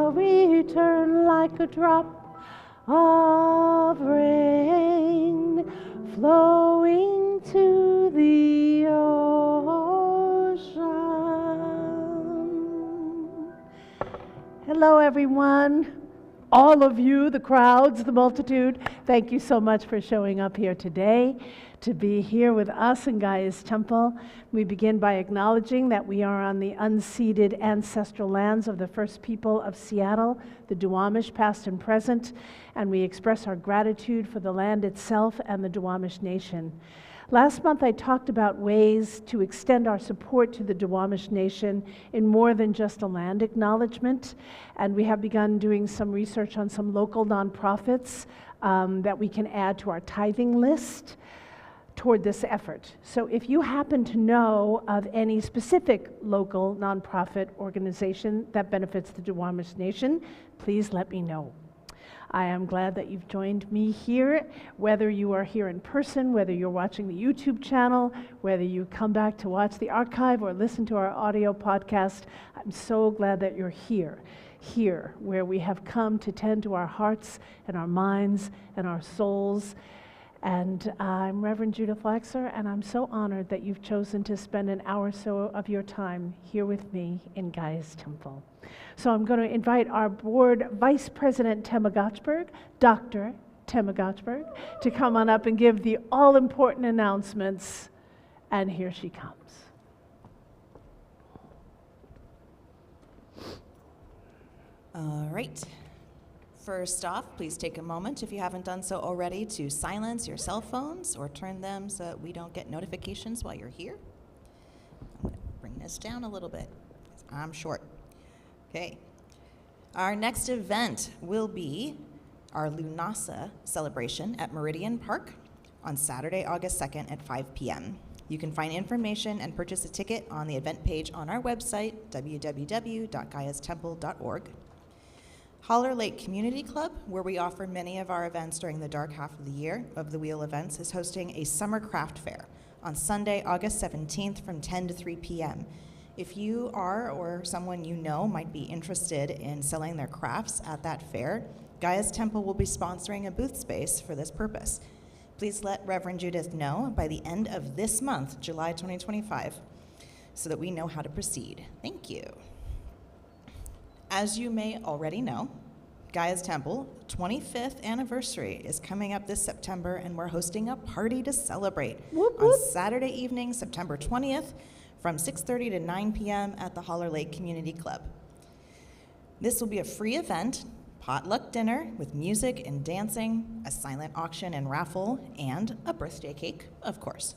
return like a drop of rain flowing to the ocean. Hello, everyone. All of you, the crowds, the multitude, thank you so much for showing up here today to be here with us in Gaia's Temple. We begin by acknowledging that we are on the unceded ancestral lands of the first people of Seattle, the Duwamish, past and present, and we express our gratitude for the land itself and the Duwamish Nation. Last month, I talked about ways to extend our support to the Duwamish Nation in more than just a land acknowledgement, and we have begun doing some research on some local nonprofits that we can add to our tithing list toward this effort. So if you happen to know of any specific local nonprofit organization that benefits the Duwamish Nation, please let me know. I am glad that you've joined me here, whether you are here in person, whether you're watching the YouTube channel, whether you come back to watch the archive or listen to our audio podcast. I'm so glad that you're here where we have come to tend to our hearts and our minds and our souls. And I'm Reverend Judith Laxer, and I'm so honored that you've chosen to spend an hour or so of your time here with me in Gaia's Temple. So I'm going to invite our board vice president, Tema Gotchberg, Dr. Tema Gotchberg, to come on up and give the all-important announcements. And here she comes. All right. First off, please take a moment, if you haven't done so already, to silence your cell phones or turn them so that we don't get notifications while you're here. I'm going to bring this down a little bit because I'm short. Okay. Our next event will be our Lunasa celebration at Meridian Park on Saturday, August 2nd at 5 p.m. You can find information and purchase a ticket on the event page on our website, www.gaiastemple.org. Holler Lake Community Club, where we offer many of our events during the dark half of the year of the Wheel events, is hosting a summer craft fair on Sunday, August 17th from 10 to 3 p.m. If you are or someone you know might be interested in selling their crafts at that fair, Gaia's Temple will be sponsoring a booth space for this purpose. Please let Reverend Judith know by the end of this month, July 2025, so that we know how to proceed. Thank you. As you may already know, Gaia's Temple 25th anniversary is coming up this September, and we're hosting a party to celebrate on Saturday evening, September 20th, from 6:30 to 9 p.m. at the Holler Lake Community Club. This will be a free event, potluck dinner with music and dancing, a silent auction and raffle, and a birthday cake, of course.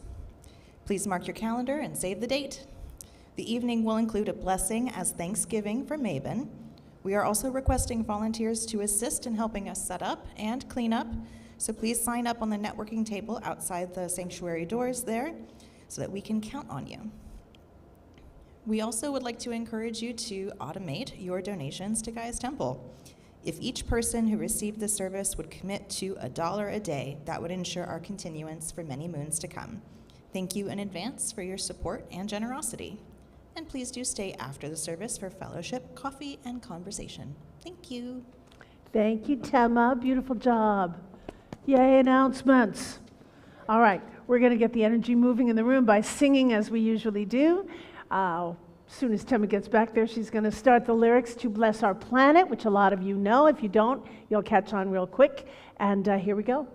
Please mark your calendar and save the date. The evening will include a blessing as Thanksgiving for Mabon. We are also requesting volunteers to assist in helping us set up and clean up, so please sign up on the networking table outside the sanctuary doors there so that we can count on you. We also would like to encourage you to automate your donations to Gaia's Temple. If each person who received the service would commit to $1 a day, that would ensure our continuance for many moons to come. Thank you in advance for your support and generosity. And please do stay after the service for fellowship, coffee, and conversation. Thank you. Thank you, Tema. Beautiful job. Yay, announcements. All right, we're going to get the energy moving in the room by singing as we usually do. As soon as Tema gets back there, she's going to start the lyrics to Bless Our Planet, which a lot of you know. If you don't, you'll catch on real quick. And here we go.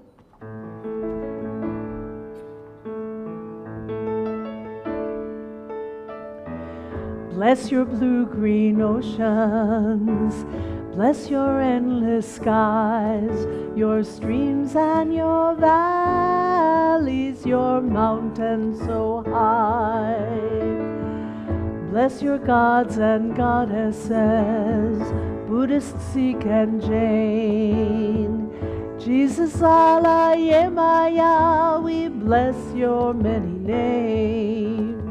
Bless your blue-green oceans, bless your endless skies, your streams and your valleys, your mountains so high. Bless your gods and goddesses, Buddhist, Sikh, and Jain. Jesus, Allah, Yemaya, we bless your many names.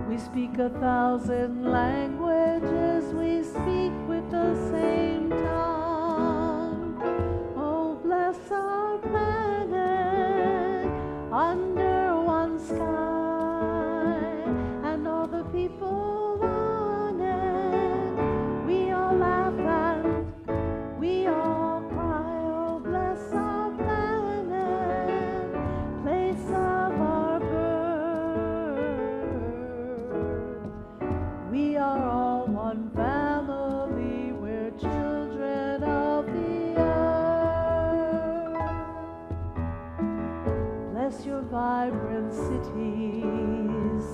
We speak 1,000 languages, we speak with the same tongue. Oh, bless our planet under one sky, and all the people on it. We all laugh We are all one family, we're children of the earth. Bless your vibrant cities,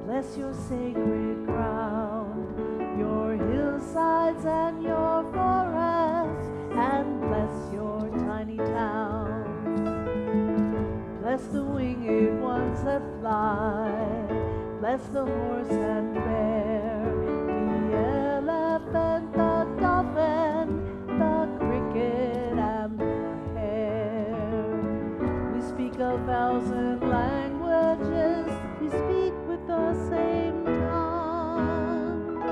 bless your sacred ground, your hillsides and your forests, and bless your tiny towns. Bless the winged ones that fly, bless the horse and bear, the elephant, the dolphin, the cricket, and the hare. We speak 1,000 languages, we speak with the same tongue.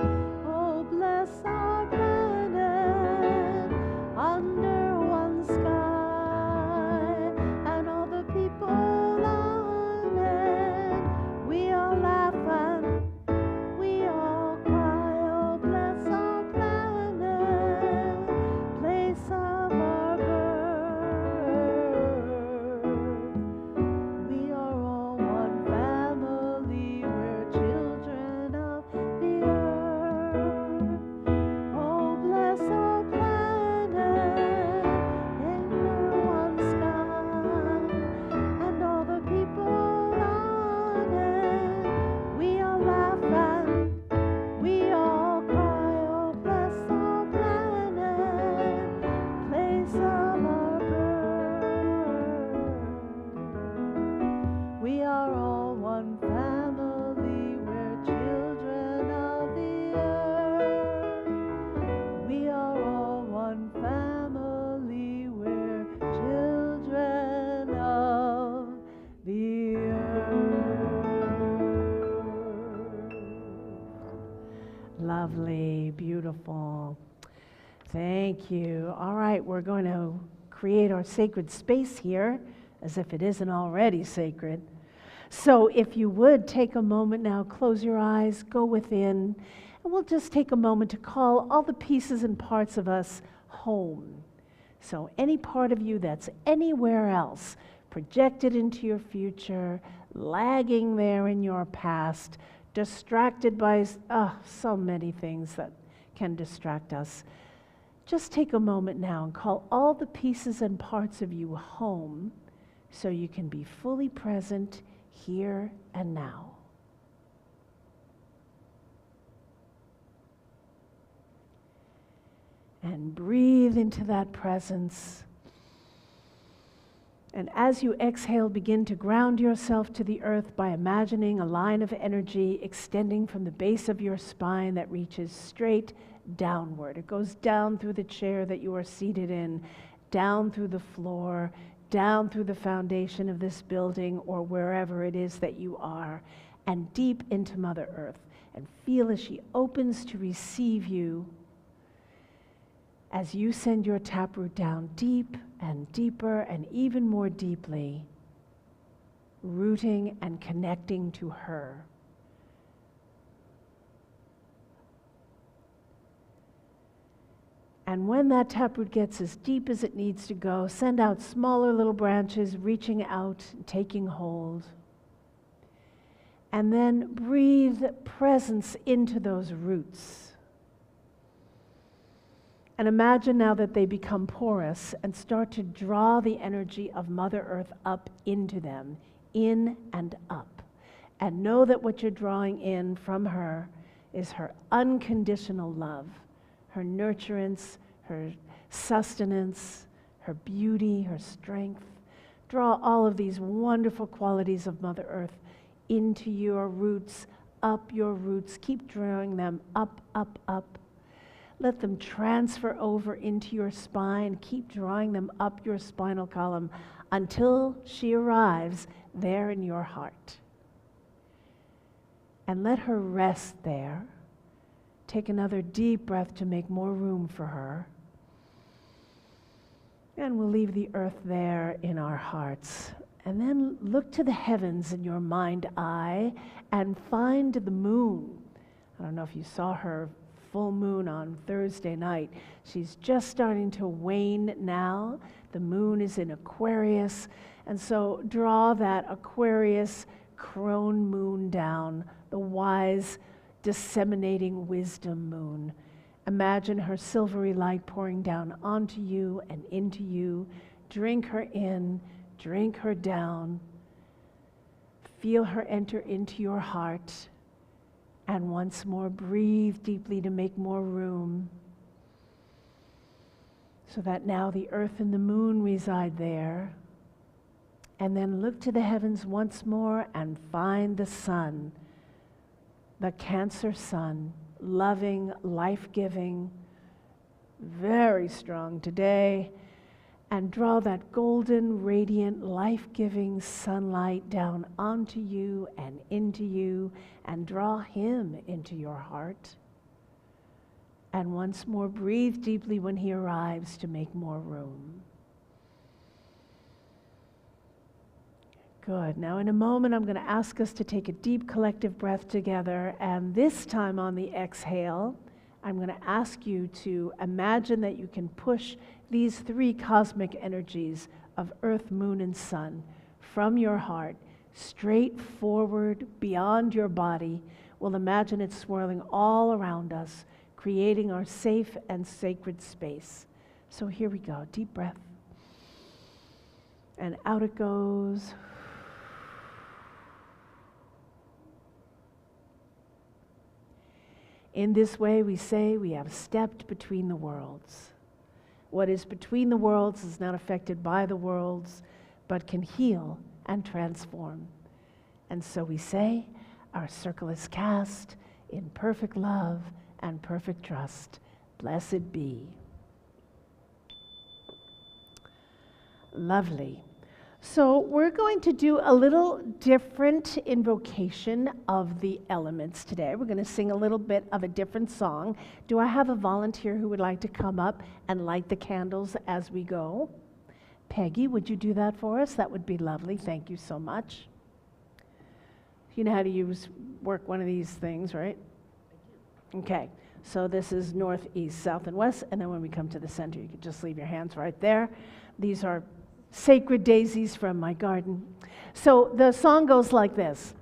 Oh, bless our planet under one sky, and all the people on it. We all laugh and we all cry. Oh, bless our planet, place of our birth. We are all one family, we're children of the earth. Oh, bless our planet under one sky, and all the people on it. We all laugh and we all cry. Oh, bless our planet, place of our birth. We are all one family, we're children of the earth. We are all one family, we're children of the earth. Lovely, beautiful. Thank you. All right, we're going to create our sacred space here, as if it isn't already sacred. So if you would take a moment now, close your eyes, go within, and we'll just take a moment to call all the pieces and parts of us home. So any part of you that's anywhere else, projected into your future, lagging there in your past, distracted by so many things that can distract us. Just take a moment now and call all the pieces and parts of you home so you can be fully present here and now. And breathe into that presence. And as you exhale, begin to ground yourself to the earth by imagining a line of energy extending from the base of your spine that reaches straight downward. It goes down through the chair that you are seated in, down through the floor, down through the foundation of this building or wherever it is that you are, and deep into Mother Earth. And feel as she opens to receive you as you send your taproot down deep and deeper and even more deeply, rooting and connecting to her. And when that taproot gets as deep as it needs to go, send out smaller little branches, reaching out, taking hold. And then breathe presence into those roots. And imagine now that they become porous and start to draw the energy of Mother Earth up into them, in and up. And know that what you're drawing in from her is her unconditional love, her nurturance, her sustenance, her beauty, her strength. Draw all of these wonderful qualities of Mother Earth into your roots, up your roots. Keep drawing them up, up, up. Let them transfer over into your spine. Keep drawing them up your spinal column until she arrives there in your heart. And let her rest there. Take another deep breath to make more room for her. And we'll leave the earth there in our hearts. And then look to the heavens in your mind eye and find the moon. I don't know if you saw her full moon on Thursday night. She's just starting to wane now. The moon is in Aquarius. And so draw that Aquarius crone moon down, the wise, disseminating wisdom moon. Imagine her silvery light pouring down onto you and into you. Drink her in, drink her down. Feel her enter into your heart. And once more, breathe deeply to make more room, so that now the earth and the moon reside there. And then look to the heavens once more and find the sun, the Cancer sun, loving, life-giving, very strong today. And draw that golden, radiant, life-giving sunlight down onto you and into you, and draw him into your heart. And once more, breathe deeply when he arrives to make more room. Good. Now in a moment, I'm going to ask us to take a deep collective breath together, and this time on the exhale, I'm going to ask you to imagine that you can push these three cosmic energies of earth, moon, and sun from your heart straight forward beyond your body. We'll imagine it swirling all around us, creating our safe and sacred space. So here we go. Deep breath. And out it goes. In this way, we say we have stepped between the worlds. What is between the worlds is not affected by the worlds, but can heal and transform. And so we say, our circle is cast in perfect love and perfect trust. Blessed be. Lovely. So we're going to do a little different invocation of the elements today. We're going to sing a little bit of a different song. Do I have a volunteer who would like to come up and light the candles as we go? Peggy, would you do that for us? That would be lovely. Thank you so much. You know how to work one of these things, right? Okay. So this is north, east, south, and west. And then when we come to the center, you can just leave your hands right there. These are sacred daisies from my garden. So the song goes like this.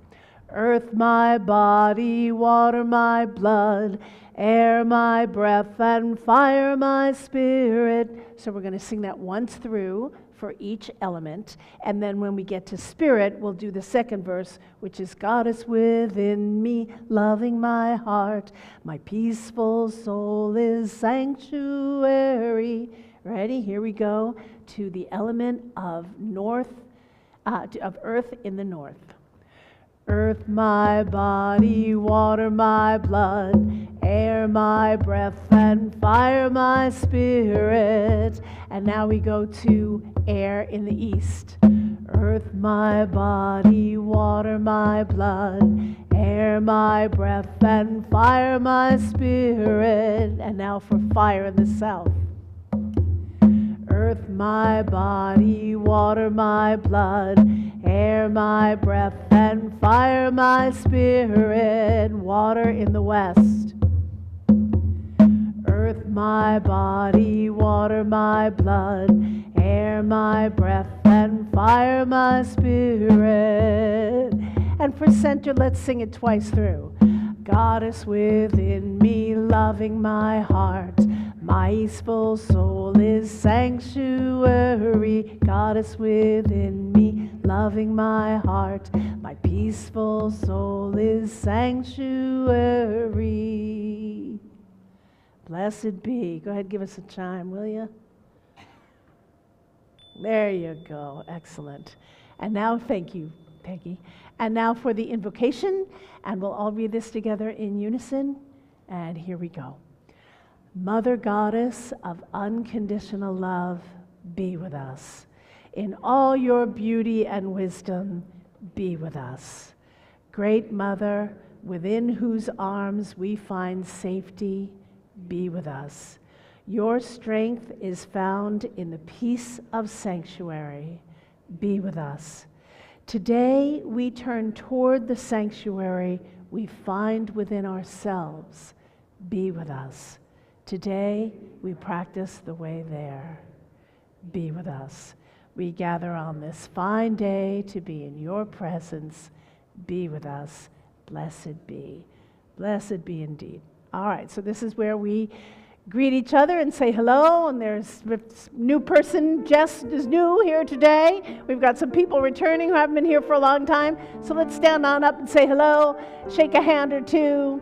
Earth my body, water my blood, air my breath, and fire my spirit. So we're going to sing that once through for each element. And then when we get to spirit, we'll do the second verse, which is Goddess within me, loving my heart. My peaceful soul is sanctuary. Ready? Here we go to the element of of earth in the north. Earth my body, water my blood, air my breath, and fire my spirit. And now we go to air in the east. Earth my body, water my blood, air my breath, and fire my spirit. And now for fire in the south. Earth my body, water my blood, air my breath, and fire my spirit. Water in the west. Earth my body, water my blood, air my breath, and fire my spirit. And for center, let's sing it twice through. Goddess within me, loving my heart. My peaceful soul is sanctuary. Goddess within me, loving my heart. My peaceful soul is sanctuary. Blessed be. Go ahead, give us a chime, will you? There you go. Excellent. And now, thank you, Peggy. And now for the invocation, and we'll all read this together in unison. And here we go. Mother Goddess of unconditional love, be with us. In all your beauty and wisdom, be with us. Great Mother, within whose arms we find safety, be with us. Your strength is found in the peace of sanctuary. Be with us. Today we turn toward the sanctuary we find within ourselves. Be with us. Today we practice the way there. Be with us. We gather on this fine day to be in your presence. Be with us. Blessed be. Blessed be indeed. All right, so this is where we greet each other and say hello, and there's a new person. Jess is new here today. We've got some people returning who haven't been here for a long time, so let's stand on up and say hello, shake a hand or two.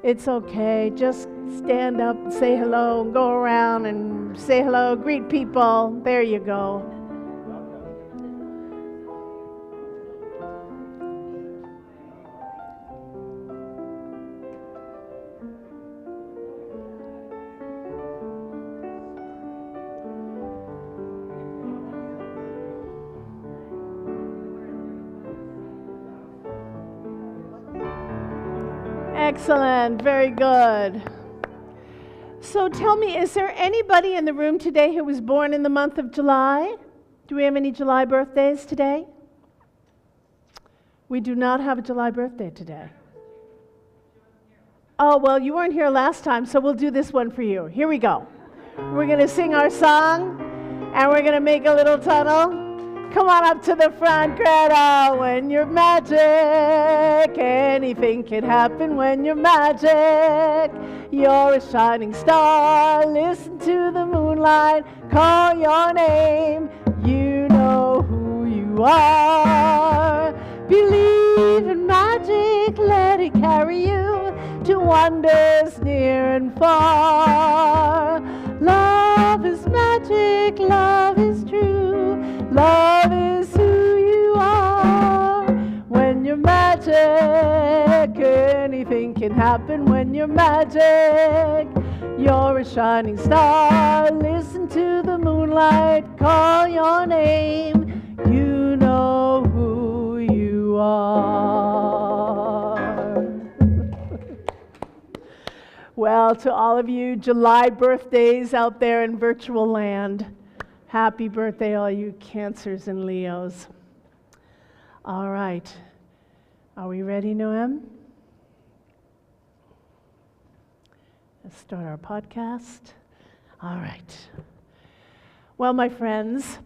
It's okay, just stand up and say hello, and go around and say hello, greet people. There you go. Excellent, very good. So tell me, is there anybody in the room today who was born in the month of July? Do we have any July birthdays today? We do not have a July birthday today. Oh, well, you weren't here last time, so we'll do this one for you. Here we go. We're going to sing our song, and we're going to make a little tunnel. Come on up to the front, Greta, when you're magic. Anything can happen when you're magic. You're a shining star. Listen to the moonlight. Call your name. You know who you are. Believe in magic. Let it carry you to wonders near and far. Love is magic. Love is true. Love is who you are. When you're magic, anything can happen when you're magic. You're a shining star. Listen to the moonlight. Call your name. You know who you are. Well, to all of you July birthdays out there in virtual land, happy birthday, all you Cancers and Leos. All right. Are we ready, Noem? Let's start our podcast. All right. Well, my friends,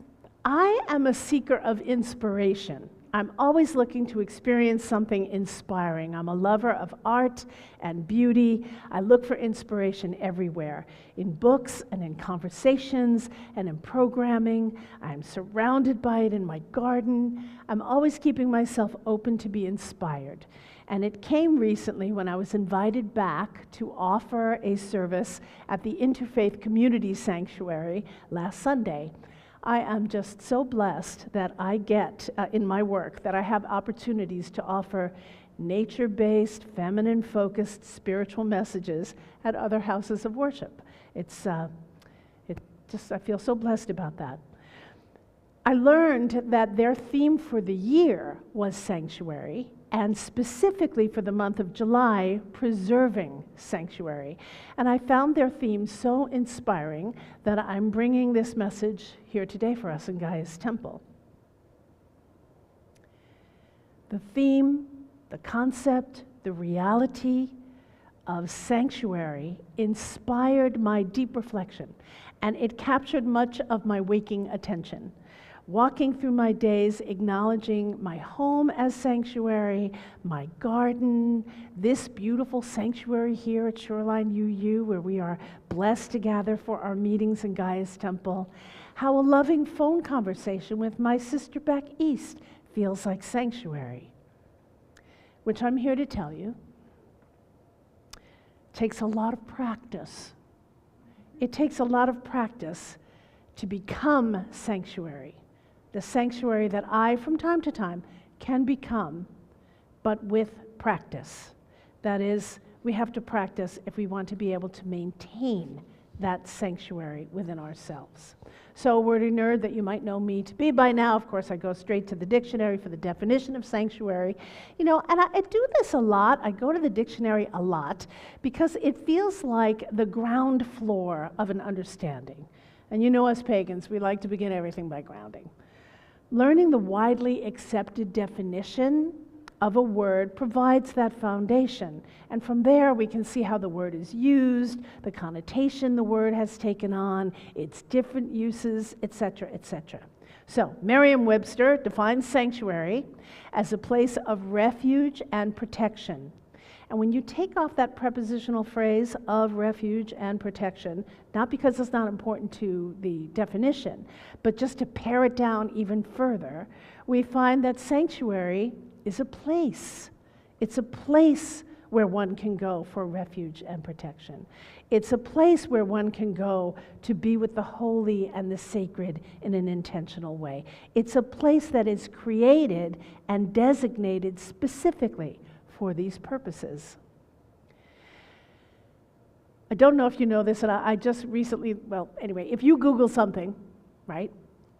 I am a seeker of inspiration. I'm always looking to experience something inspiring. I'm a lover of art and beauty. I look for inspiration everywhere, in books and in conversations and in programming. I'm surrounded by it in my garden. I'm always keeping myself open to be inspired. And it came recently when I was invited back to offer a service at the Interfaith Community Sanctuary last Sunday. I am just so blessed that I get, in my work, that I have opportunities to offer nature-based, feminine-focused spiritual messages at other houses of worship. I feel so blessed about that. I learned that their theme for the year was sanctuary, and specifically for the month of July, preserving sanctuary. And I found their theme so inspiring that I'm bringing this message here today for us in Gaia's Temple. The theme, the concept, the reality of sanctuary inspired my deep reflection, and it captured much of my waking attention. Walking through my days, acknowledging my home as sanctuary, my garden, this beautiful sanctuary here at Shoreline UU, where we are blessed to gather for our meetings in Gaia's Temple, how a loving phone conversation with my sister back east feels like sanctuary, which I'm here to tell you takes a lot of practice. It takes a lot of practice to become sanctuary. The sanctuary that I, from time to time, can become, but with practice. That is, we have to practice if we want to be able to maintain that sanctuary within ourselves. So a wordy nerd that you might know me to be by now, of course, I go straight to the dictionary for the definition of sanctuary. And I do this a lot. I go to the dictionary a lot because it feels like the ground floor of an understanding. And you know us pagans, we like to begin everything by grounding. Learning the widely accepted definition of a word provides that foundation. And from there, we can see how the word is used, the connotation the word has taken on, its different uses, etc., etc. So, Merriam-Webster defines sanctuary as a place of refuge and protection. And when you take off that prepositional phrase of refuge and protection, not because it's not important to the definition, but just to pare it down even further, we find that sanctuary is a place. It's a place where one can go for refuge and protection. It's a place where one can go to be with the holy and the sacred in an intentional way. It's a place that is created and designated specifically for these purposes. I don't know if you know this, and I just recently, well, anyway, if you Google something, right,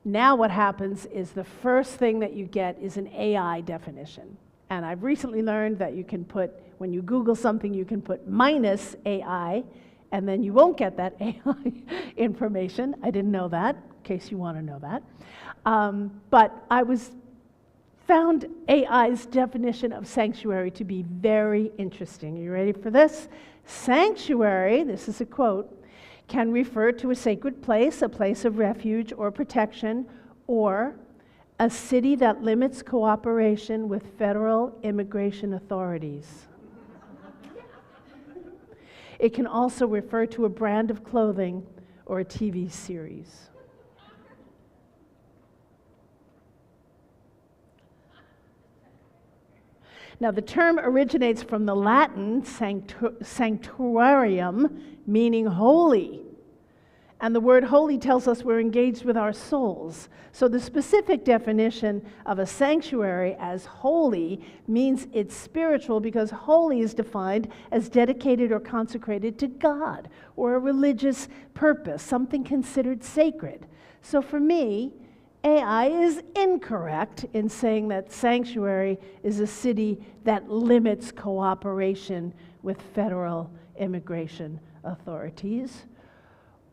now what happens is the first thing that you get is an AI definition. And I've recently learned that you can put, when you Google something, you can put minus AI, and then you won't get that AI information. I didn't know that, in case you want to know that. But I found AI's definition of sanctuary to be very interesting. Are you ready for this? Sanctuary, this is a quote, can refer to a sacred place, a place of refuge or protection, or a city that limits cooperation with federal immigration authorities. It can also refer to a brand of clothing or a TV series. Now, the term originates from the Latin sanctuarium, meaning holy. And the word holy tells us we're engaged with our souls. So the specific definition of a sanctuary as holy means it's spiritual, because holy is defined as dedicated or consecrated to God or a religious purpose, something considered sacred. So for me, AI is incorrect in saying that sanctuary is a city that limits cooperation with federal immigration authorities,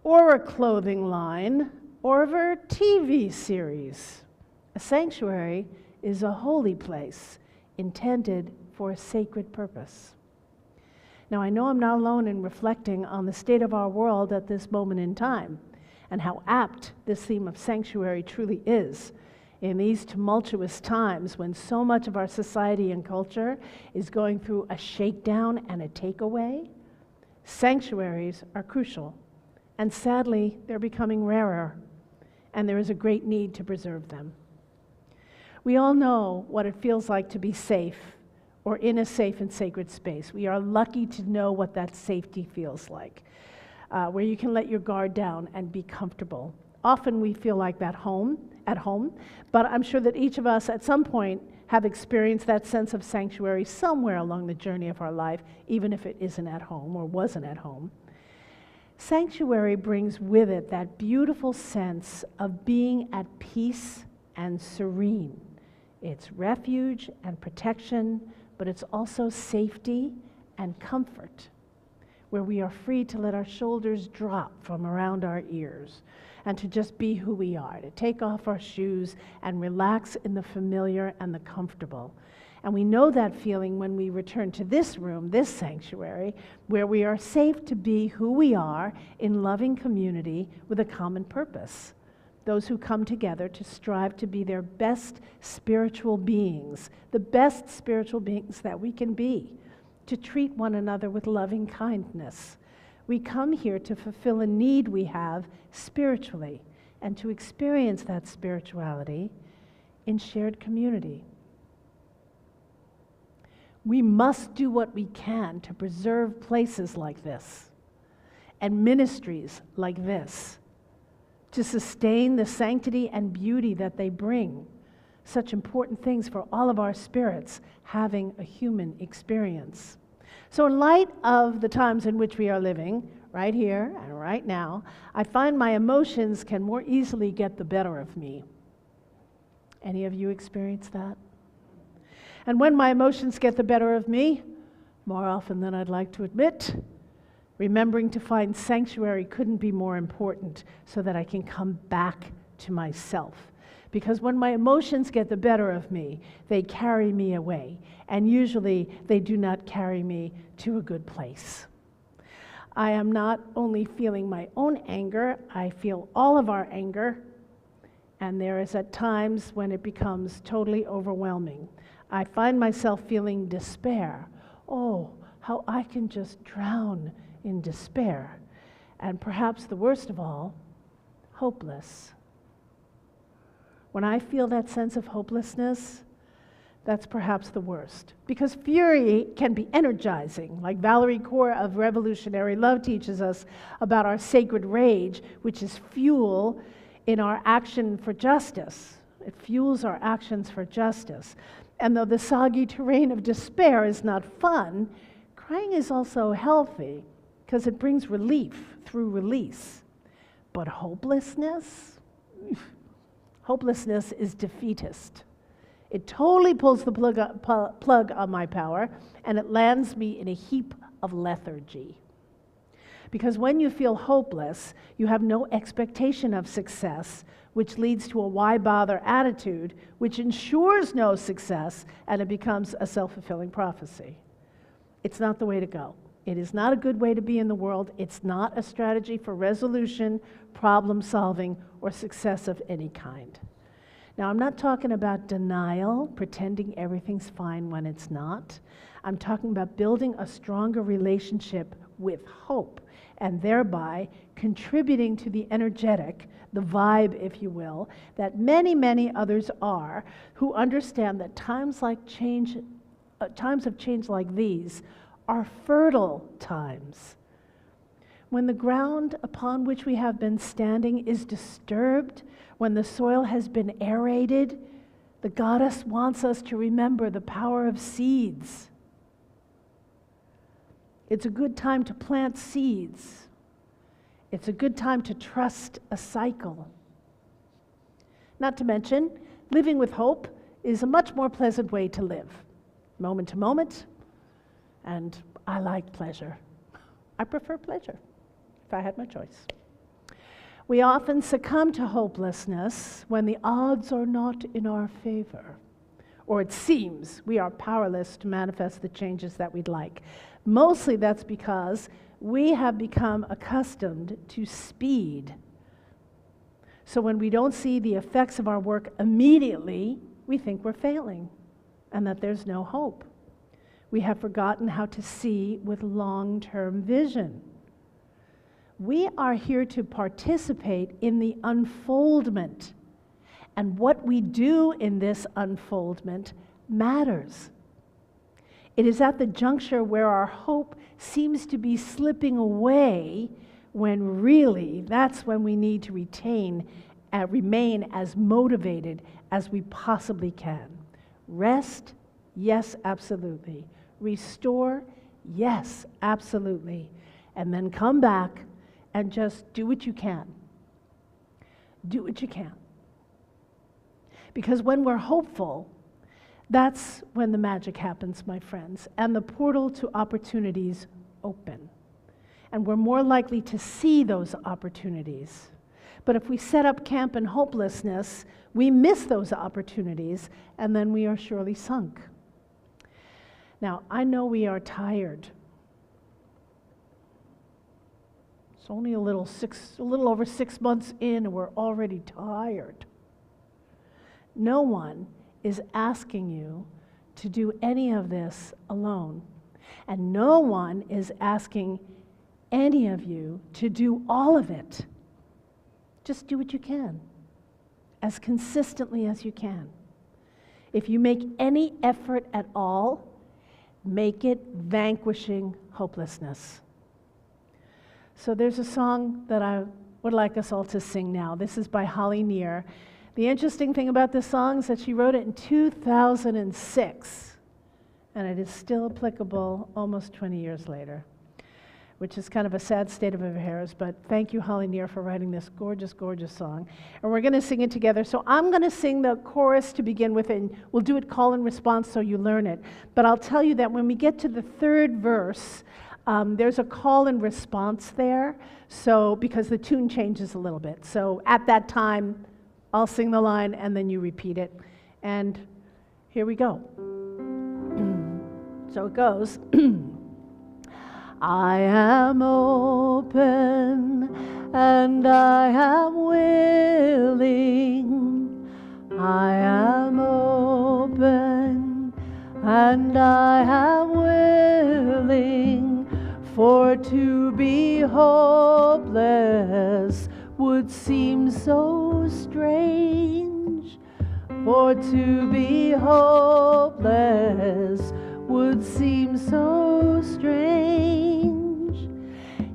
or a clothing line, or a TV series. A sanctuary is a holy place intended for a sacred purpose. Now, I know I'm not alone in reflecting on the state of our world at this moment in time, and how apt this theme of sanctuary truly is in these tumultuous times when so much of our society and culture is going through a shakedown and a takeaway. Sanctuaries are crucial, and sadly, they're becoming rarer, and there is a great need to preserve them. We all know what it feels like to be safe or in a safe and sacred space. We are lucky to know what that safety feels like. Where you can let your guard down and be comfortable. Often we feel like that at home, but I'm sure that each of us at some point have experienced that sense of sanctuary somewhere along the journey of our life, even if it isn't at home or wasn't at home. Sanctuary brings with it that beautiful sense of being at peace and serene. It's refuge and protection, but it's also safety and comfort, where we are free to let our shoulders drop from around our ears and to just be who we are, to take off our shoes and relax in the familiar and the comfortable. And we know that feeling when we return to this room, this sanctuary, where we are safe to be who we are in loving community with a common purpose. Those who come together to strive to be their best spiritual beings, the best spiritual beings that we can be, to treat one another with loving kindness. We come here to fulfill a need we have spiritually and to experience that spirituality in shared community. We must do what we can to preserve places like this and ministries like this, to sustain the sanctity and beauty that they bring, such important things for all of our spirits having a human experience. So in light of the times in which we are living, right here and right now, I find my emotions can more easily get the better of me. Any of you experience that? And when my emotions get the better of me, more often than I'd like to admit, remembering to find sanctuary couldn't be more important so that I can come back to myself. Because when my emotions get the better of me, they carry me away. And usually they do not carry me to a good place. I am not only feeling my own anger, I feel all of our anger. And there is at times when it becomes totally overwhelming. I find myself feeling despair. Oh, how I can just drown in despair, and perhaps the worst of all, hopeless. When I feel that sense of hopelessness, that's perhaps the worst. Because fury can be energizing, like Valerie Kaur of Revolutionary Love teaches us about our sacred rage, which is fuel in our action for justice. It fuels our actions for justice. And though the soggy terrain of despair is not fun, crying is also healthy because it brings relief through release. But hopelessness? Hopelessness is defeatist. It totally pulls the plug on my power, and it lands me in a heap of lethargy. Because when you feel hopeless, you have no expectation of success, which leads to a why bother attitude, which ensures no success, and it becomes a self-fulfilling prophecy. It's not the way to go. It is not a good way to be in the world. It's not a strategy for resolution, problem solving, or success of any kind. Now, I'm not talking about denial, pretending everything's fine when it's not. I'm talking about building a stronger relationship with hope, and thereby contributing to the energetic, the vibe, if you will, that many, many others are, who understand that times of change like these are fertile times. When the ground upon which we have been standing is disturbed, when the soil has been aerated, the goddess wants us to remember the power of seeds. It's a good time to plant seeds. It's a good time to trust a cycle. Not to mention, living with hope is a much more pleasant way to live, moment to moment, and I like pleasure. I prefer pleasure, if I had my choice. We often succumb to hopelessness when the odds are not in our favor, or it seems we are powerless to manifest the changes that we'd like. Mostly that's because we have become accustomed to speed. So when we don't see the effects of our work immediately, we think we're failing and that there's no hope. We have forgotten how to see with long-term vision. We are here to participate in the unfoldment, and what we do in this unfoldment matters. It is at the juncture where our hope seems to be slipping away when really that's when we need to remain as motivated as we possibly can. Rest, yes, absolutely. Restore, yes, absolutely. And then come back and just do what you can. Do what you can. Because when we're hopeful, that's when the magic happens, my friends, and the portal to opportunities open. And we're more likely to see those opportunities. But if we set up camp in hopelessness, we miss those opportunities, and then we are surely sunk. Now, I know we are tired. It's only a little over 6 months in, and we're already tired. No one is asking you to do any of this alone. And no one is asking any of you to do all of it. Just do what you can, as consistently as you can. If you make any effort at all, make it vanquishing hopelessness. So there's a song that I would like us all to sing now. This is by Holly Near. The interesting thing about this song is that she wrote it in 2006, and it is still applicable almost 20 years later, which is kind of a sad state of affairs, but thank you, Holly Near, for writing this gorgeous, gorgeous song. And we're going to sing it together. So I'm going to sing the chorus to begin with, and we'll do it call and response so you learn it. But I'll tell you that when we get to the third verse, there's a call and response there, so because the tune changes a little bit. So at that time, I'll sing the line, and then you repeat it. And here we go. So it goes. I am open and I am willing. I am open and I am willing. willing, for to be hopeless would seem so strange. For to be hopeless would seem so strange.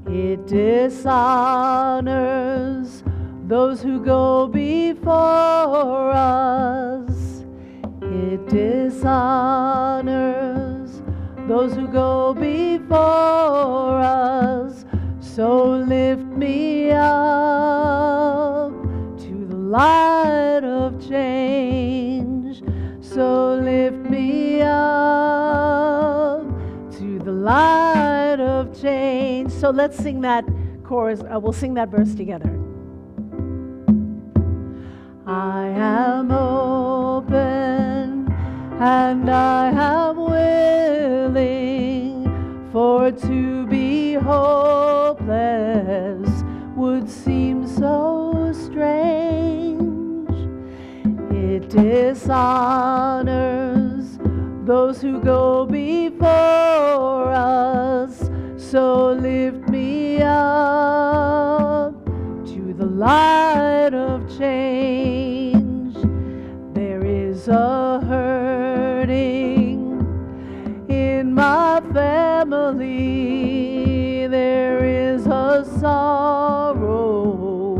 It dishonors those who go before us. It dishonors those who go before us. So lift me up to the light of change. So lift me up to the light of change. So let's sing that chorus. We'll sing that verse together. I am open and I am willing, for to be hopeless would seem so strange. It dishonors those who go before us. So lift me up to the light of change. There is a hurting in my family. There is a sorrow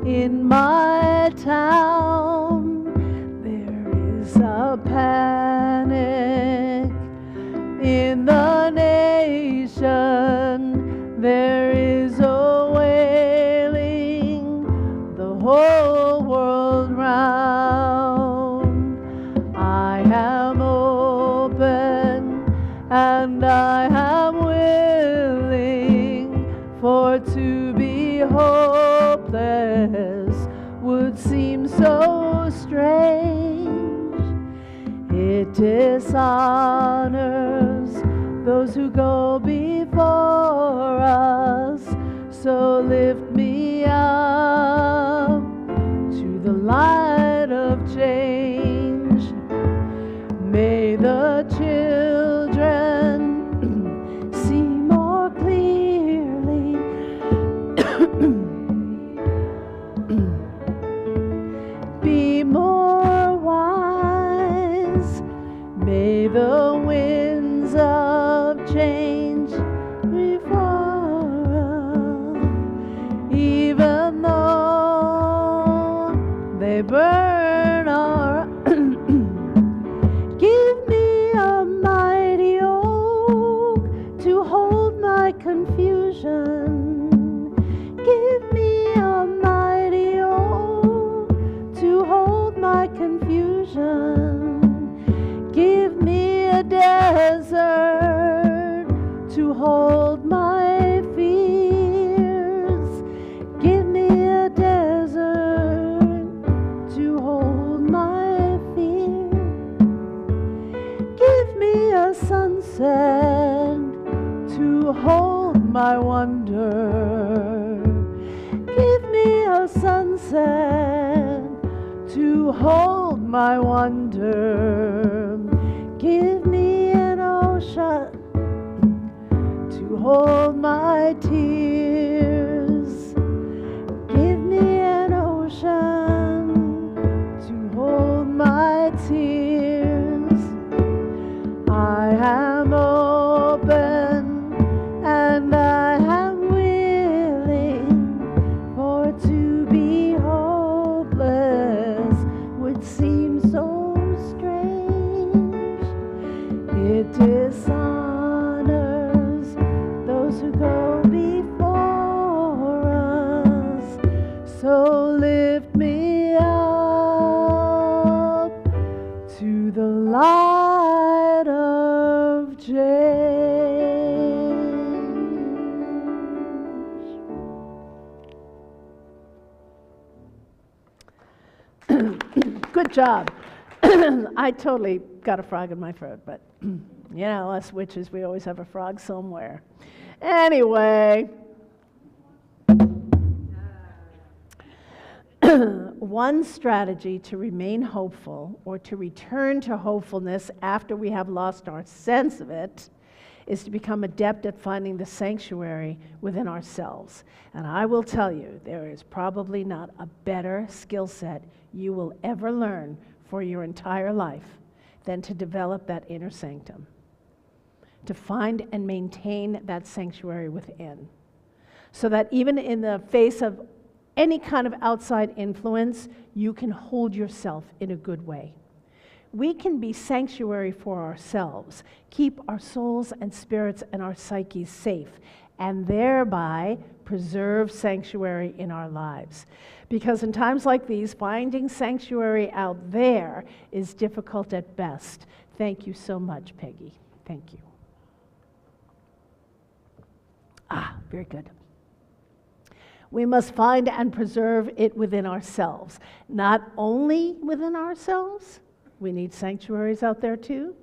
in my town. There is a panic in the nation. There is a wailing the whole world round. I am open and I am willing, for to be hopeless would seem so strange. It dishonors those who go before us. So lift me up to the light of change. May the children see more clearly. Be more wise. May the winds of change before us, even though they burn our give me a mighty oak to hold my confusion. Give me a mighty oak to hold my confusion. Give me a desert to hold my fears. Give me a desert to hold my fears. Give me a sunset to hold my wonder. Give me a sunset to hold my wonder. Give me an ocean to hold my tears. Give me an ocean to hold my tears. I am open and I am willing, for to be hopeless would seem so strange. It dishonors those who go before us. So lift me up to the light of change. Good job. I totally got a frog in my throat, but you know, us witches, we always have a frog somewhere. Anyway, one strategy to remain hopeful or to return to hopefulness after we have lost our sense of it is to become adept at finding the sanctuary within ourselves. And I will tell you, there is probably not a better skill set you will ever learn for your entire life than to develop that inner sanctum, to find and maintain that sanctuary within, so that even in the face of any kind of outside influence, you can hold yourself in a good way. We can be sanctuary for ourselves, keep our souls and spirits and our psyches safe, and thereby preserve sanctuary in our lives. Because in times like these, finding sanctuary out there is difficult at best. Thank you so much, Peggy. Thank you. Very good. We must find and preserve it within ourselves. Not only within ourselves, we need sanctuaries out there too,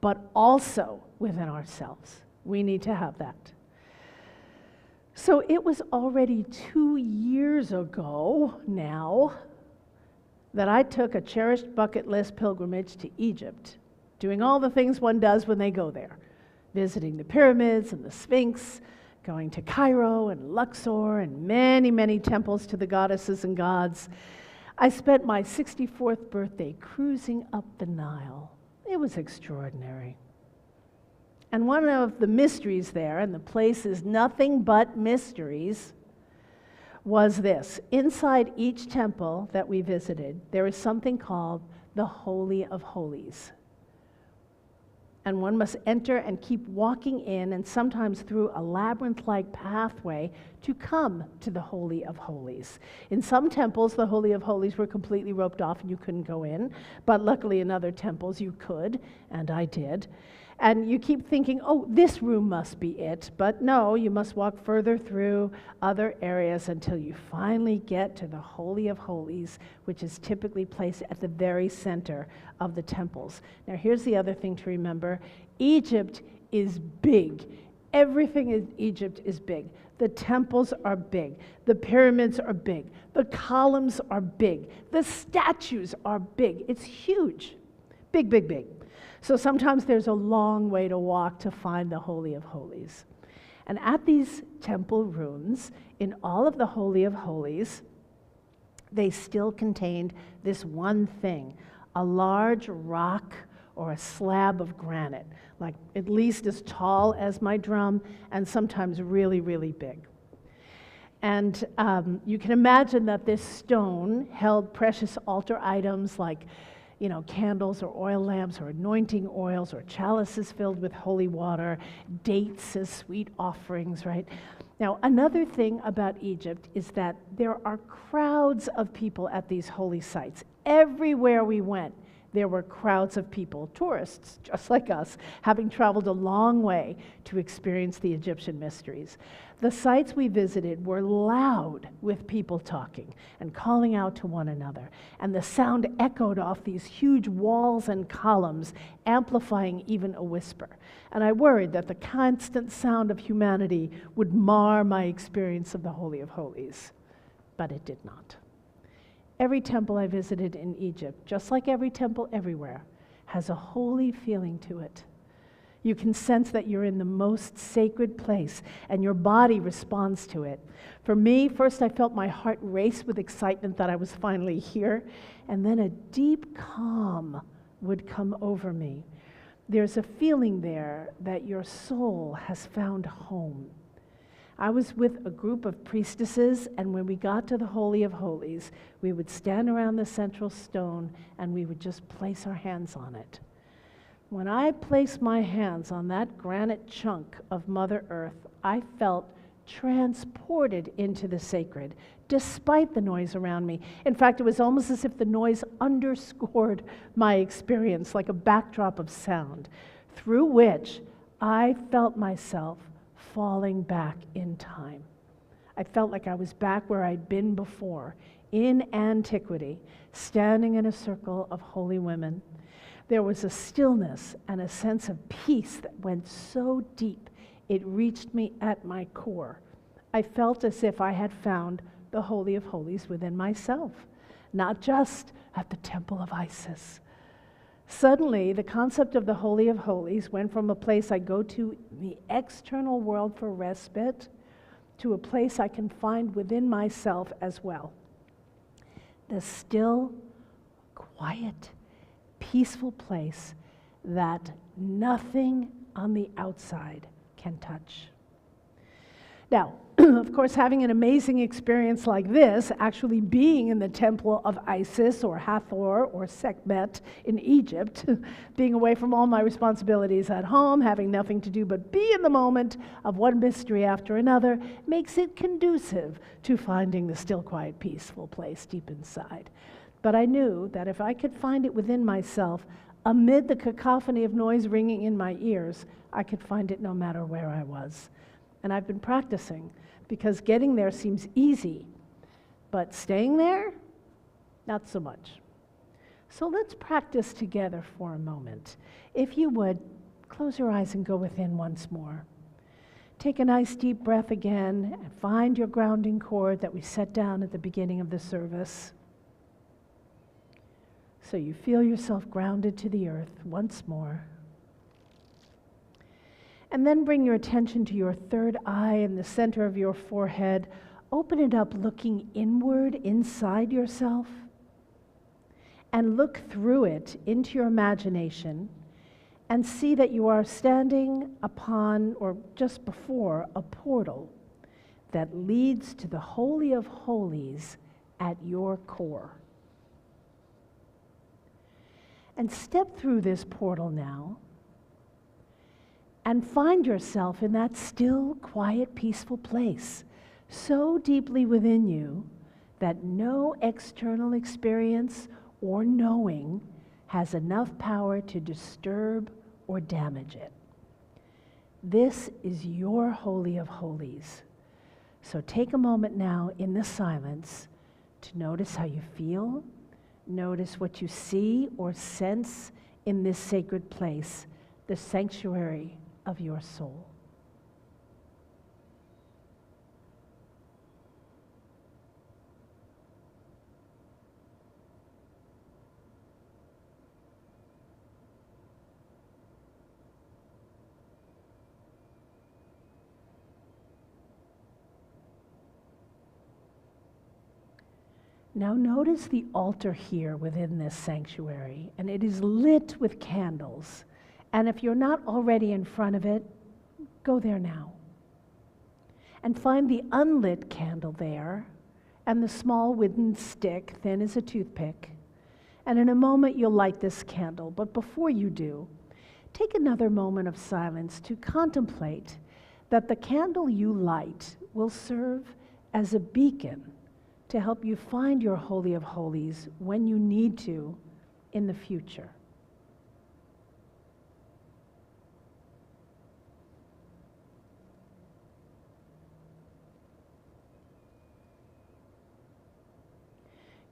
but also within ourselves. We need to have that. So it was already 2 years ago now that I took a cherished bucket list pilgrimage to Egypt, doing all the things one does when they go there, visiting the pyramids and the Sphinx, going to Cairo and Luxor and many, many temples to the goddesses and gods. I spent my 64th birthday cruising up the Nile. It was extraordinary. And one of the mysteries there, and the place is nothing but mysteries, was this. Inside each temple that we visited, there is something called the Holy of Holies. And one must enter and keep walking in, and sometimes through a labyrinth-like pathway to come to the Holy of Holies. In some temples, the Holy of Holies were completely roped off and you couldn't go in, but luckily in other temples you could, and I did. And you keep thinking, oh, this room must be it. But no, you must walk further through other areas until you finally get to the Holy of Holies, which is typically placed at the very center of the temples. Now, here's the other thing to remember. Egypt is big. Everything in Egypt is big. The temples are big. The pyramids are big. The columns are big. The statues are big. It's huge. Big, big, big. So sometimes there's a long way to walk to find the Holy of Holies. And at these temple ruins, in all of the Holy of Holies, they still contained this one thing, a large rock or a slab of granite, like at least as tall as my drum, and sometimes really, really big. And you can imagine that this stone held precious altar items like candles or oil lamps or anointing oils or chalices filled with holy water, dates as sweet offerings, right? Now, another thing about Egypt is that there are crowds of people at these holy sites. Everywhere we went, there were crowds of people, tourists, just like us, having traveled a long way to experience the Egyptian mysteries. The sites we visited were loud with people talking and calling out to one another, and the sound echoed off these huge walls and columns, amplifying even a whisper. And I worried that the constant sound of humanity would mar my experience of the Holy of Holies, but it did not. Every temple I visited in Egypt, just like every temple everywhere, has a holy feeling to it. You can sense that you're in the most sacred place, and your body responds to it. For me, first I felt my heart race with excitement that I was finally here, and then a deep calm would come over me. There's a feeling there that your soul has found home. I was with a group of priestesses, and when we got to the Holy of Holies, we would stand around the central stone and we would just place our hands on it. When I placed my hands on that granite chunk of Mother Earth, I felt transported into the sacred, despite the noise around me. In fact, it was almost as if the noise underscored my experience, like a backdrop of sound, through which I felt myself falling back in time. I felt like I was back where I'd been before, in antiquity, standing in a circle of holy women. There was a stillness and a sense of peace that went so deep, it reached me at my core. I felt as if I had found the Holy of Holies within myself, not just at the temple of Isis. Suddenly, the concept of the Holy of Holies went from a place I go to in the external world for respite to a place I can find within myself as well. The still, quiet, peaceful place that nothing on the outside can touch. Now, of course, having an amazing experience like this, actually being in the temple of Isis or Hathor or Sekhmet in Egypt, being away from all my responsibilities at home, having nothing to do but be in the moment of one mystery after another, makes it conducive to finding the still, quiet, peaceful place deep inside. But I knew that if I could find it within myself, amid the cacophony of noise ringing in my ears, I could find it no matter where I was. And I've been practicing, because getting there seems easy, but staying there, not so much. So let's practice together for a moment. If you would, close your eyes and go within once more. Take a nice deep breath again, and find your grounding cord that we set down at the beginning of the service. So you feel yourself grounded to the earth once more. And then bring your attention to your third eye in the center of your forehead. Open it up, looking inward, inside yourself. And look through it into your imagination and see that you are standing upon or just before a portal that leads to the Holy of Holies at your core. And step through this portal now and find yourself in that still, quiet, peaceful place, so deeply within you that no external experience or knowing has enough power to disturb or damage it. This is your Holy of Holies. So take a moment now in the silence to notice how you feel, notice what you see or sense in this sacred place, the sanctuary of your soul. Now notice the altar here within this sanctuary, and it is lit with candles. And if you're not already in front of it, go there now. And find the unlit candle there, and the small wooden stick, thin as a toothpick. And in a moment you'll light this candle, but before you do, take another moment of silence to contemplate that the candle you light will serve as a beacon to help you find your Holy of Holies when you need to in the future.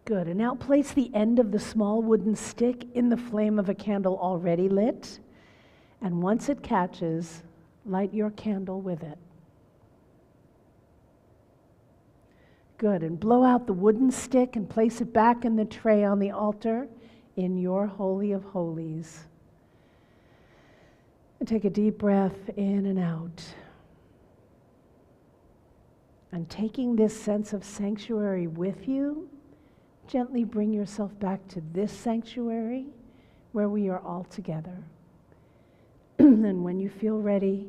Good, and now place the end of the small wooden stick in the flame of a candle already lit, and once it catches, light your candle with it. Good, and blow out the wooden stick and place it back in the tray on the altar in your Holy of Holies. And take a deep breath in and out. And taking this sense of sanctuary with you, gently bring yourself back to this sanctuary where we are all together. And when you feel ready,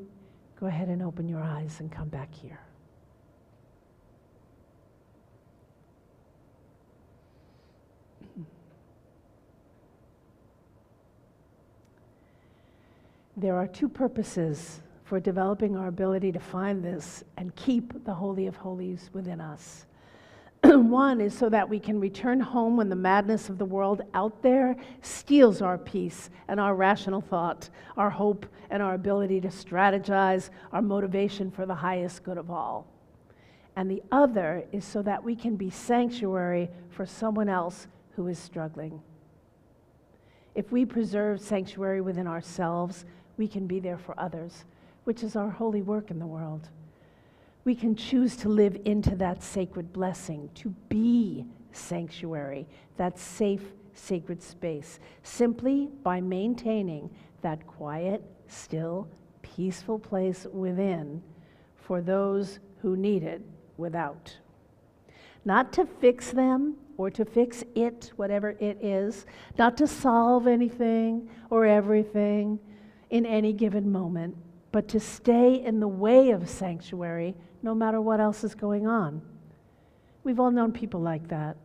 go ahead and open your eyes and come back here. There are two purposes for developing our ability to find this and keep the Holy of Holies within us. One is so that we can return home when the madness of the world out there steals our peace and our rational thought, our hope and our ability to strategize, our motivation for the highest good of all. And the other is so that we can be sanctuary for someone else who is struggling. If we preserve sanctuary within ourselves, we can be there for others, which is our holy work in the world. We can choose to live into that sacred blessing, to be sanctuary, that safe sacred space, simply by maintaining that quiet, still, peaceful place within for those who need it without. Not to fix them or to fix it, whatever it is, not to solve anything or everything in any given moment, but to stay in the way of sanctuary no matter what else is going on. We've all known people like that,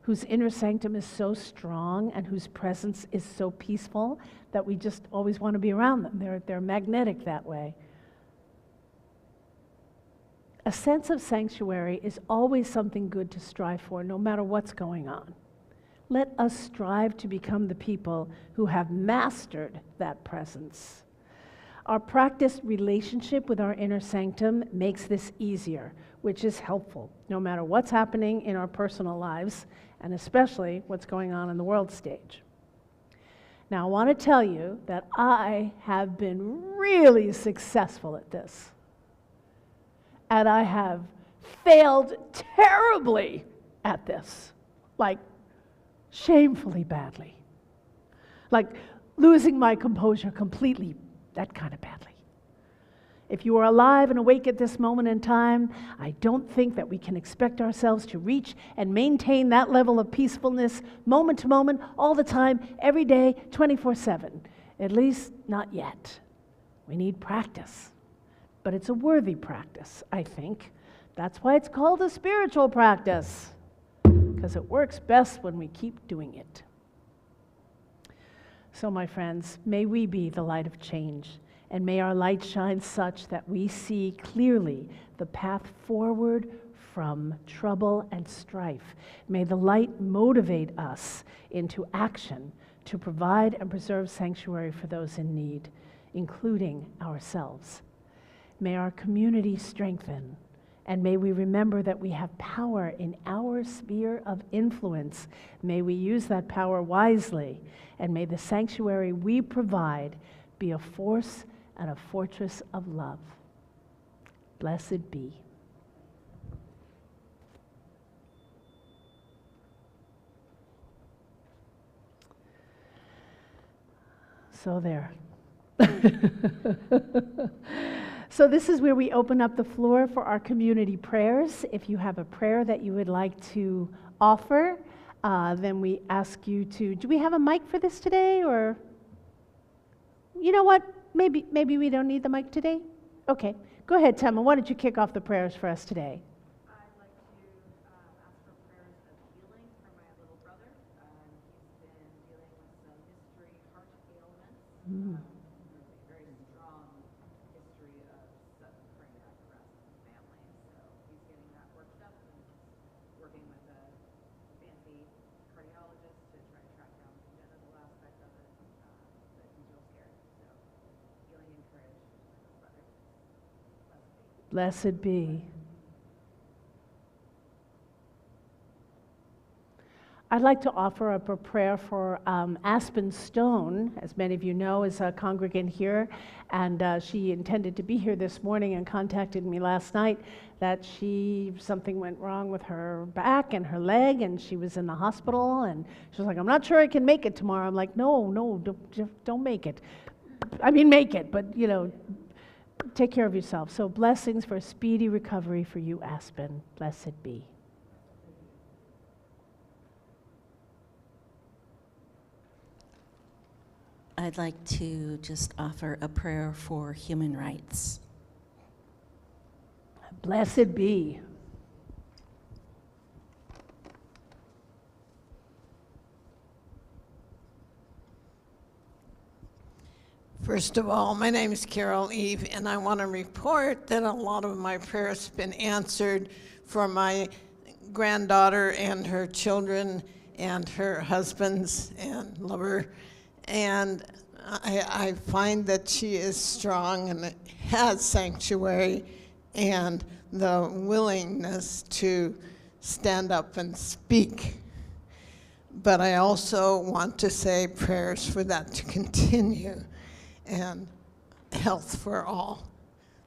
whose inner sanctum is so strong and whose presence is so peaceful that we just always want to be around them. They're magnetic that way. A sense of sanctuary is always something good to strive for, no matter what's going on. Let us strive to become the people who have mastered that presence. Our practiced relationship with our inner sanctum makes this easier, which is helpful, no matter what's happening in our personal lives, and especially what's going on in the world stage. Now, I want to tell you that I have been really successful at this. And I have failed terribly at this, like shamefully badly. Like losing my composure completely, that kind of badly. If you are alive and awake at this moment in time, I don't think that we can expect ourselves to reach and maintain that level of peacefulness moment to moment, all the time, every day, 24/7. At least not yet. We need practice. But it's a worthy practice, I think. That's why it's called a spiritual practice, because it works best when we keep doing it. So, my friends, may we be the light of change, and may our light shine such that we see clearly the path forward from trouble and strife. May the light motivate us into action to provide and preserve sanctuary for those in need, including ourselves. May our community strengthen, and may we remember that we have power in our sphere of influence. May we use that power wisely, and may the sanctuary we provide be a force and a fortress of love. Blessed be. So there. So this is where we open up the floor for our community prayers. If you have a prayer that you would like to offer, then we ask you to, do we have a mic for this today? Or, you know what, maybe we don't need the mic today? Okay, go ahead, Temma, why don't you kick off the prayers for us today? I'd like to ask for prayers of healing for my little brother. He's been dealing with some history heart ailments. Very strong history of sudden cardiac arrest in the family. So he's getting that worked up and working with a fancy cardiologist to try to track down the congenital aspect of it. But he's real scared. So healing and courage for my brother. Blessed be. I'd like to offer up a prayer for Aspen Stone. As many of you know, is a congregant here, and she intended to be here this morning and contacted me last night that something went wrong with her back and her leg, and she was in the hospital, and she was like, I'm not sure I can make it tomorrow. I'm like, no, don't make it. I mean, make it, but, take care of yourself. So blessings for a speedy recovery for you, Aspen. Blessed be. I'd like to just offer a prayer for human rights. Blessed be. First of all, my name is Carol Eve, and I want to report that a lot of my prayers have been answered for my granddaughter and her children and her husbands and lover. And I find that she is strong and has sanctuary and the willingness to stand up and speak. But I also want to say prayers for that to continue and health for all.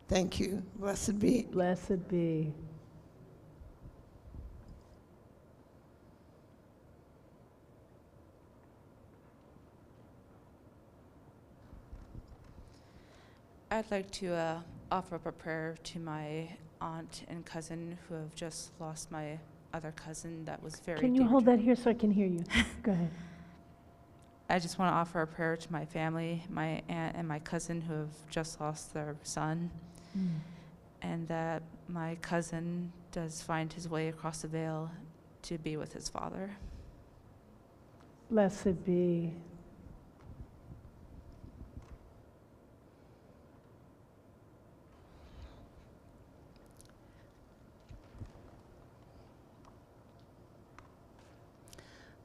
Thank you. Blessed be. Blessed be. I'd like to offer up a prayer to my aunt and cousin who have just lost my other cousin that was very Can you hold that here so I can hear you? Go ahead. I just want to offer a prayer to my family, my aunt and my cousin who have just lost their son, and that my cousin does find his way across the veil to be with his father. Blessed be.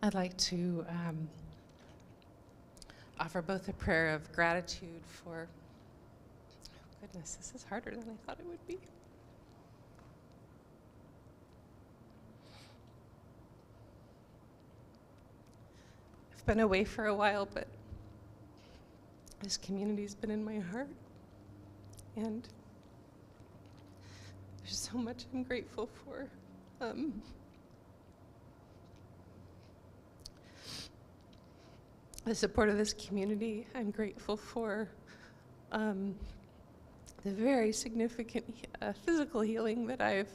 I'd like to offer both a prayer of gratitude for, oh goodness, this is harder than I thought it would be. I've been away for a while, but this community's been in my heart, and there's so much I'm grateful for. The support of this community. I'm grateful for the very significant physical healing that I've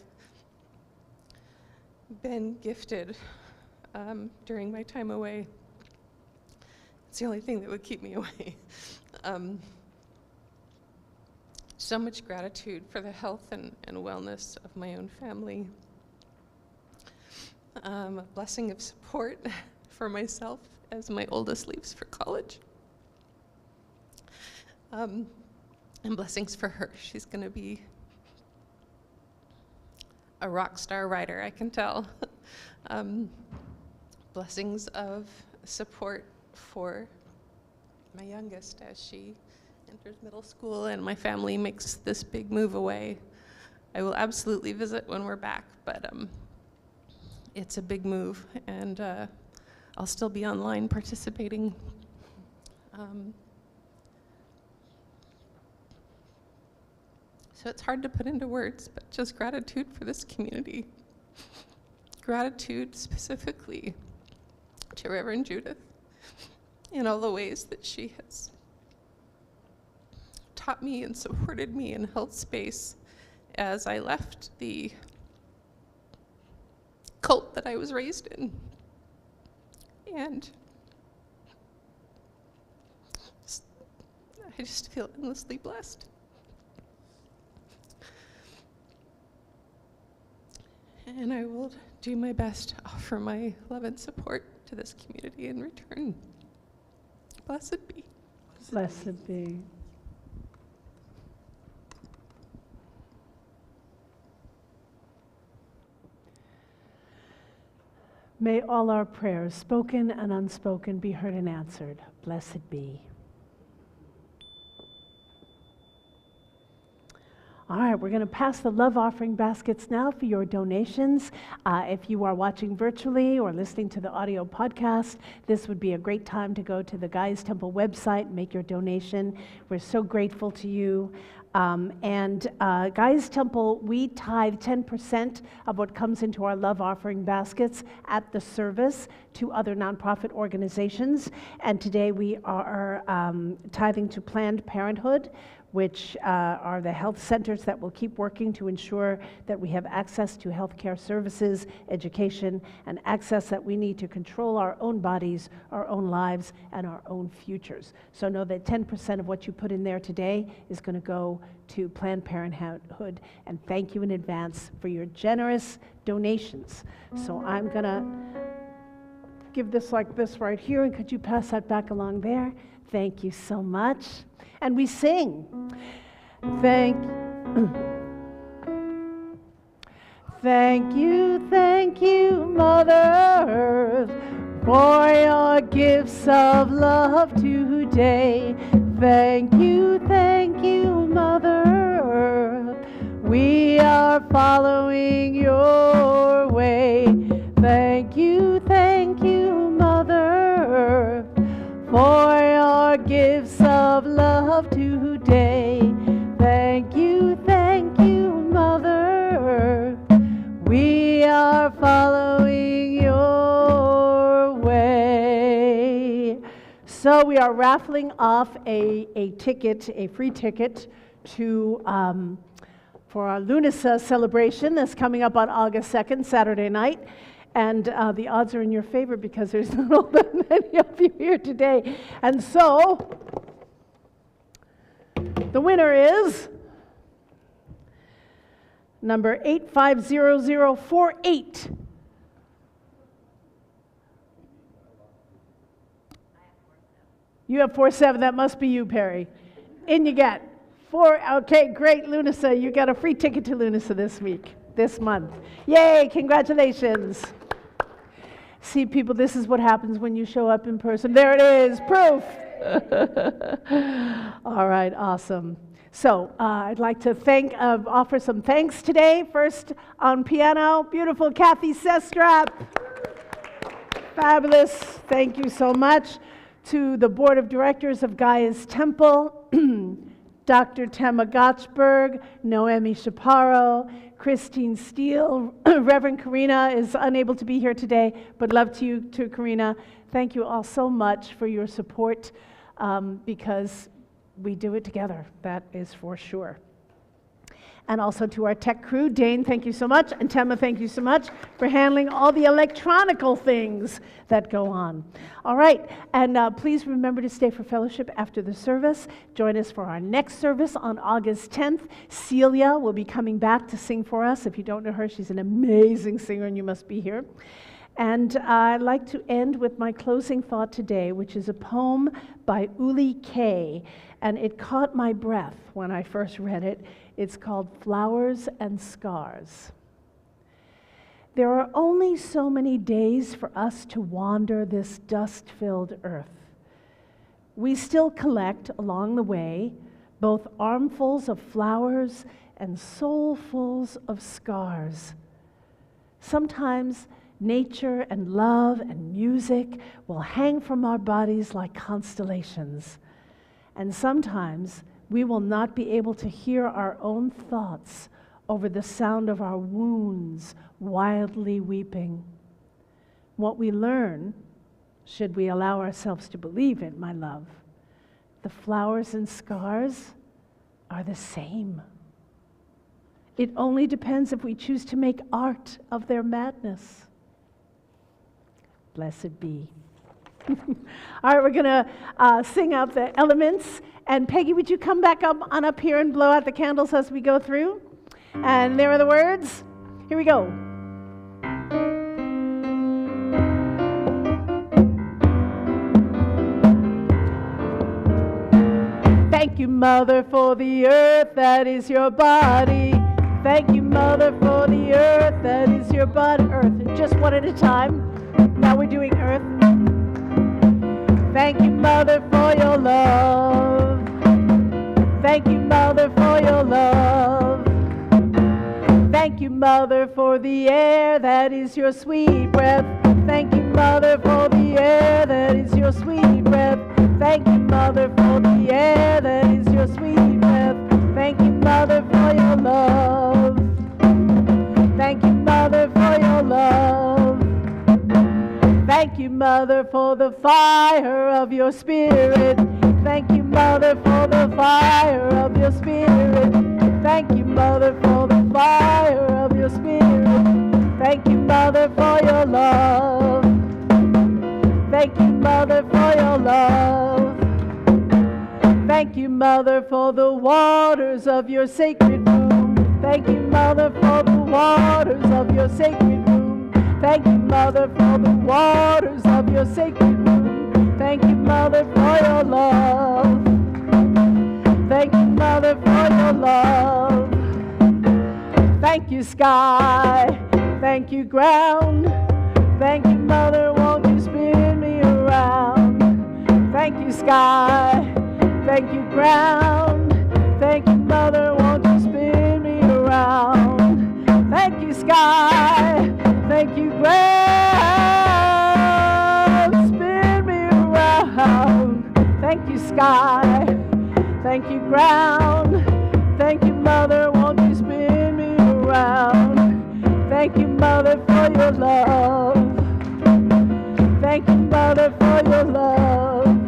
been gifted during my time away. It's the only thing that would keep me away. So much gratitude for the health and wellness of my own family. A blessing of support for myself as my oldest leaves for college. And blessings for her. She's going to be a rock star writer, I can tell. Blessings of support for my youngest as she enters middle school and my family makes this big move away. I will absolutely visit when we're back, but it's a big move, and I'll still be online participating. So it's hard to put into words, but just gratitude for this community. Gratitude specifically to Reverend Judith in all the ways that she has taught me and supported me and held space as I left the cult that I was raised in. And I just feel endlessly blessed. And I will do my best to offer my love and support to this community in return. Blessed be. Blessed be. May all our prayers, spoken and unspoken, be heard and answered. Blessed be. All right, we're going to pass the love offering baskets now for your donations. If you are watching virtually or listening to the audio podcast, this would be a great time to go to the Gaia's Temple website and make your donation. We're so grateful to you. Gaia's Temple, we tithe 10% of what comes into our love offering baskets at the service to other nonprofit organizations. And today we are tithing to Planned Parenthood, which are the health centers that will keep working to ensure that we have access to healthcare services, education, and access that we need to control our own bodies, our own lives, and our own futures. So know that 10% of what you put in there today is going to go to Planned Parenthood, and thank you in advance for your generous donations. So I'm going to give this like this right here, and could you pass that back along there? Thank you so much. And we sing. Thank you, Mother Earth, for your gifts of love today. Thank you, Mother Earth. We are following your way. Thank you, Mother Earth, for your gifts of love today. Thank you, Mother Earth. We are following your way. So we are raffling off a free ticket to for our Lunasa celebration that's coming up on August 2nd, Saturday night. And the odds are in your favor because there's not all that many of you here today. And so the winner is number 850048. You have 47. That must be you, Perry. In you get 4. Okay, great, Lunasa. You got a free ticket to Lunasa this month. Yay, congratulations. See, people, this is what happens when you show up in person. There it is, proof. All right, awesome. So I'd like to offer some thanks today. First on piano, beautiful Kathy Sestrap. Fabulous. Thank you so much. To the Board of Directors of Gaia's Temple, Dr. Tema Gotchberg, Noemi Chaparro, Christine Steele, Reverend Karina is unable to be here today, but love to you too, Karina. Thank you all so much for your support because we do it together, that is for sure. And also to our tech crew, Dane, thank you so much, and Tema, thank you so much for handling all the electronical things that go on. All right, and please remember to stay for fellowship after the service. Join us for our next service on August 10th. Celia will be coming back to sing for us. If you don't know her, she's an amazing singer, and you must be here. And I'd like to end with my closing thought today, which is a poem by Uli Kay, and it caught my breath when I first read it. It's called Flowers and Scars. There are only so many days for us to wander this dust-filled earth. We still collect along the way both armfuls of flowers and soulfuls of scars. Sometimes nature and love and music will hang from our bodies like constellations. And sometimes we will not be able to hear our own thoughts over the sound of our wounds wildly weeping. What we learn, should we allow ourselves to believe it, my love, the flowers and scars are the same. It only depends if we choose to make art of their madness. Blessed be. All right, we're going to sing out the elements. And Peggy, would you come back up here and blow out the candles as we go through? And there are the words. Here we go. Thank you, Mother, for the earth that is your body. Thank you, Mother, for the earth that is your body. Earth, just one at a time. Now we're doing earth. Thank you, Mother, for your love. Thank you, Mother, for your love. Thank you, Mother, for the air that is your sweet breath. Thank you, Mother, for the air that is your sweet breath. Thank you, Mother, for the air that is your sweet breath. Thank you, Mother, for your love. Thank you, Mother, for your love. Thank you, Mother, for the fire of your spirit. Thank you, Mother, for the fire of your spirit. Thank you, Mother, for the fire of your spirit. Thank you, Mother, for your love. Thank you, Mother, for your love. Thank you, Mother, for the waters of your sacred womb. Thank you, Mother, for the waters of your sacred womb. Thank you, Mother, for the waters of your sacred womb. Thank you, Mother, for your love. Thank you, Mother, for your love. Thank you, sky. Thank you, ground. Thank you, Mother, won't you spin me around? Thank you, sky. Thank you, ground. Thank you, Mother, won't you spin me around? Thank you, sky. Thank you, ground. Spin me around. Thank you, sky. Thank you, ground. Thank you, Mother, won't you spin me around? Thank you, Mother, for your love. Thank you, Mother, for your love.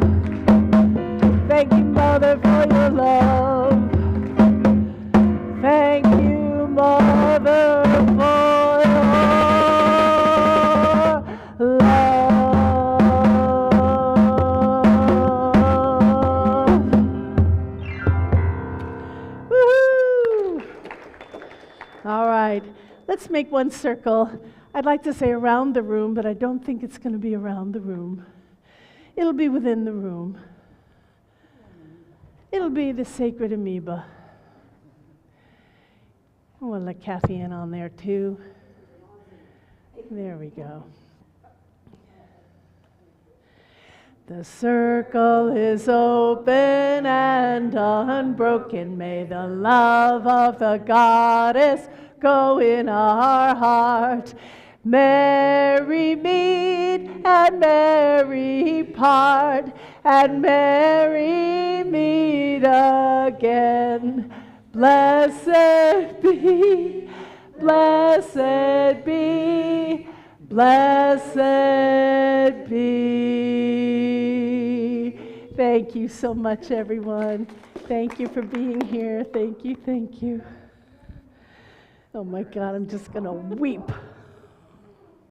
Thank you, Mother, for your love. Thank you, Mother, for your love. Woo-hoo! All right, let's make one circle. I'd like to say around the room, but I don't think it's going to be around the room. It'll be within the room. It'll be the sacred amoeba. We'll let Kathy in on there too. There we go. The circle is open and unbroken. May the love of the goddess go in our heart. Merry meet and merry part, and merry meet again. Blessed be, blessed be, blessed be. Thank you so much, everyone. Thank you for being here. Thank you, thank you. Oh my God, I'm just going to weep.